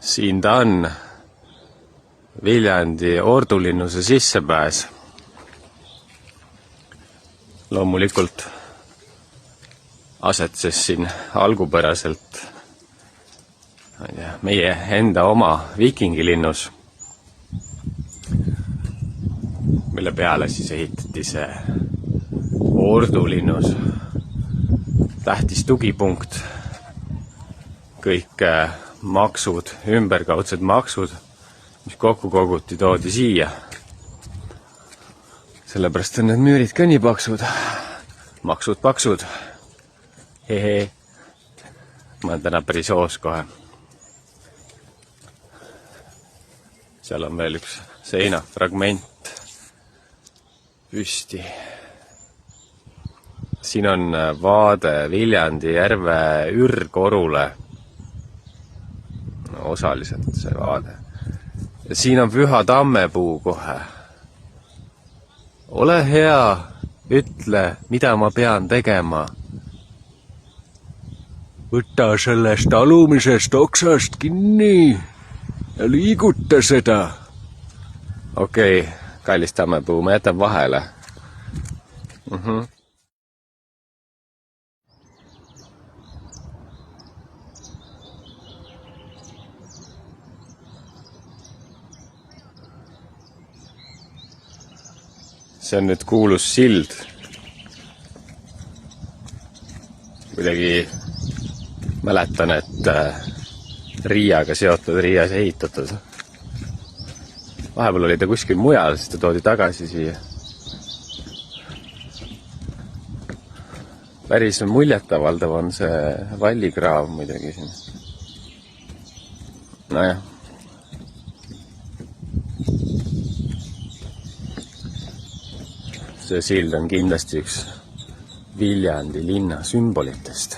Siin ta on, Viljandi ordulinnuse sissepääs. Loomulikult asetses siin algupäraselt meie enda oma vikingilinnus, mille peale siis ehitati see ordulinnus, tähtis tugipunkt, kõik maksud, ümberkaudsed maksud, mis kokku koguti, toodi siia. Sellepärast on need müürid ka nii paksud. Maksud paksud. Hehe. Ma olen täna päris hoos kohe. Seal on veel üks seinafragment püsti. Siin on vaade Viljandi järve ürgorule. Osaliselt see vaade. Ja siin on Püha Tammepuu kohe. Ole hea, ütle, mida ma pean tegema. Võta sellest alumisest oksast kinni ja liiguta seda. Okei, kallis Tammepuu, ma jätan vahele. See on nüüd kuulus sild. Kuidagi mäletan, et Riiaga seotud, Riias ehitatud. Vahepeal oli ta kuskil mujal, siis ta toodi tagasi siia. Päris muljetavaldav on see vallikraav muidugi siin. Nojah. See sild on kindlasti üks Viljandi linna sümbolitest.